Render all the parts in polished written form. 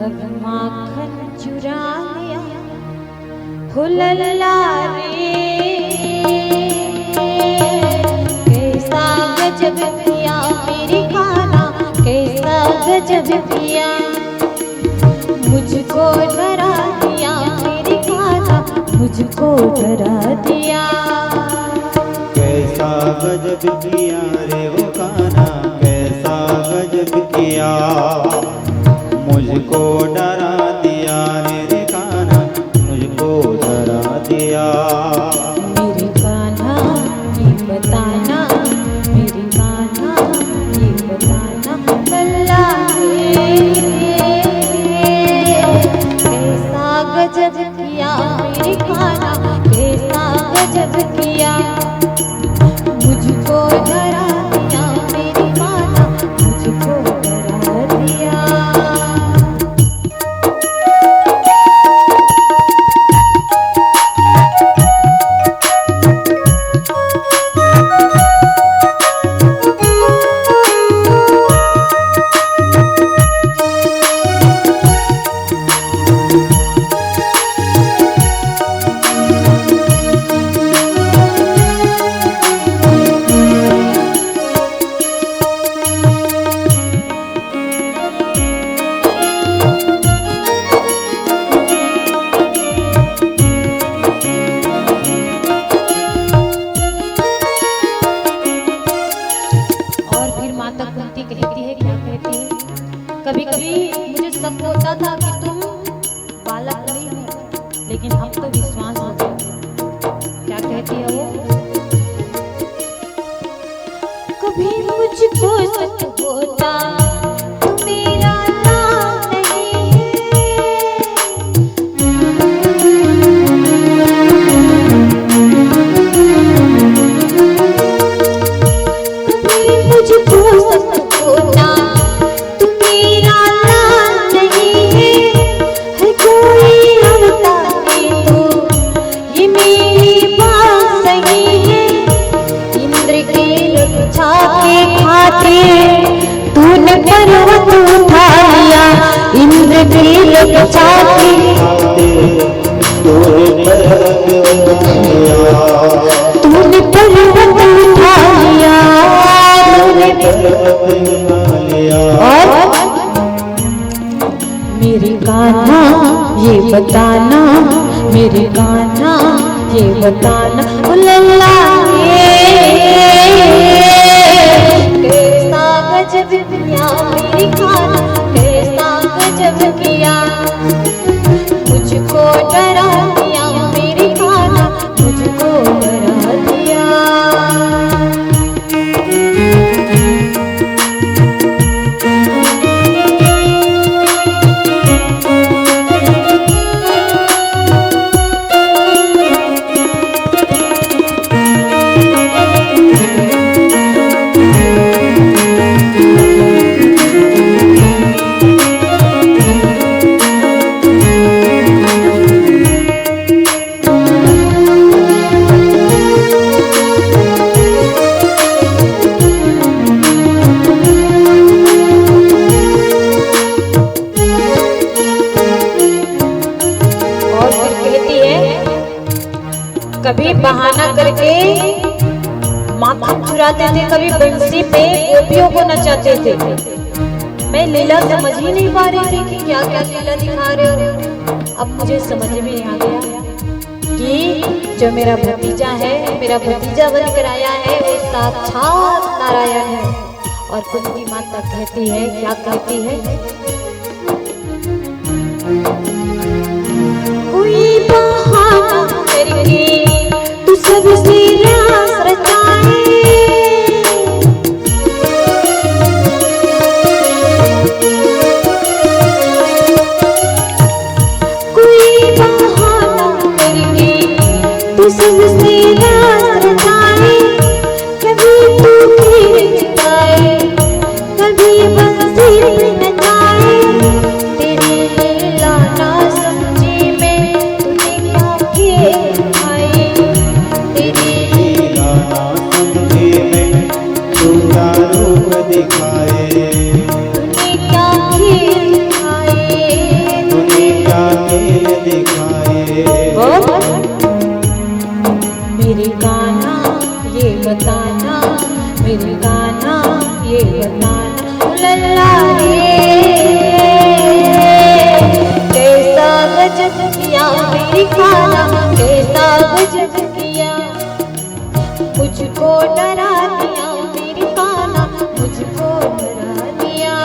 कब माखन चुरा लिया हो लल्ला रे, कैसा गजब किया मेरी खाना, कैसा गजब किया, मुझको डरा दिया मेरी खाना, मुझको डरा दिया। कैसा गजब किया रे वो खाना, कैसा गजब किया, मुझको डरा दिया रे खाना, मुझको डरा दिया। मेरे कान्हा ये बताना, मेरे कान्हा ये बताना, लल्ला रे, कैसा गजब किया मेरे खाना, कैसा गजब किया, मुझको डरा दिया मेरी माना, मुझको डरा दिया। कभी कभी मुझे शक होता था कि तुम बालक नहीं हो, लेकिन अब तो विश्वास हो गया। क्या कहती है वो? कभी मुझको शक होता तो मेरा नाम नहीं है, कभी मुझको शक होता तूने पर्वत उठा लिया, इंद्र की रक्षा की, तूने पर्वत उठा लिया, और मेरे कान्हा ये बताना, मेरे कान्हा ये बताना, ओ लल्ला कैसा गजब किया मेरी खाना, कैसा गजब किया, मुझको डरा दिया मेरी खाना, मुझको डरा दिया। कभी बहाना करके माखन चुराते थे, कभी बंसी पे गोपियों को नचाते थे। मैं लीला समझ ही नहीं पा रही थी कि क्या क्या लीला दिखा रहे हो। अब मुझे समझ में आ गया कि जो मेरा भतीजा है, मेरा भतीजा बनकर आया है, वो साक्षात नारायण है। और कुंती माता कहती है, क्या कहती है? कोई बहाना करके तू सबसे रास रचाए, कोई बहाना करके तू सबसे रास रचाए, कभी तू खीर जताए, कभी बंसी नचाए, तेरी लीला ना समझी मैं, तूने क्या किए भाई, तेरी बताना लल्ला रे, कैसा गजब किया मेरी खाना, कैसा गजब किया, मुझको डरा दिया मेरी खाना, मुझको डरा दिया।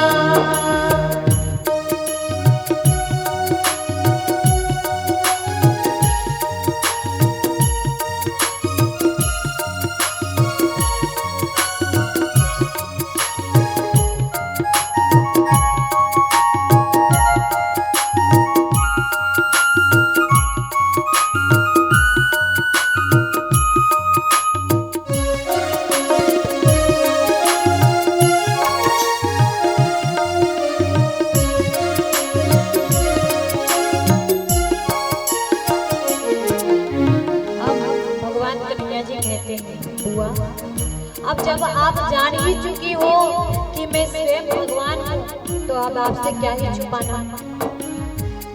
हुआ। अब जब आप जान ही चुकी हो कि मैं स्वयं भगवान हूँ, तो अब आपसे क्या ही छुपाना।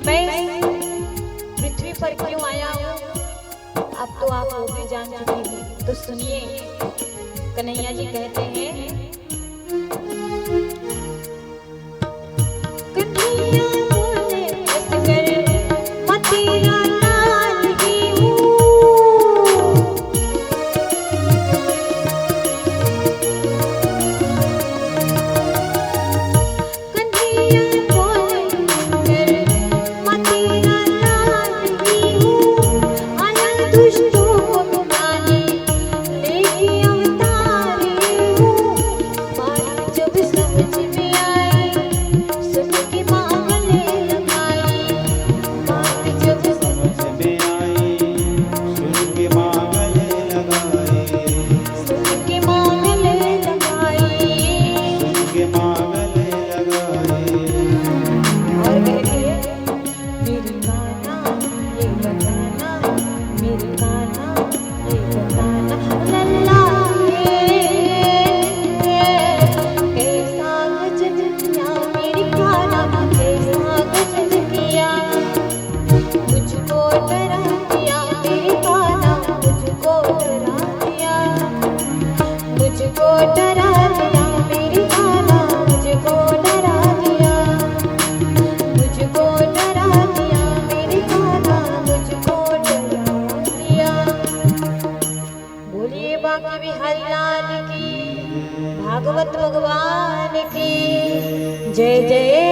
मैं पृथ्वी पर क्यों आया हूँ अब तो आप वो भी जान चुकी हो। तो सुनिए, कन्हैया जी कहते हैं, कन्हैया बोले मैं तेरा लाल ही हूँ, भागवत भगवान की जय जय।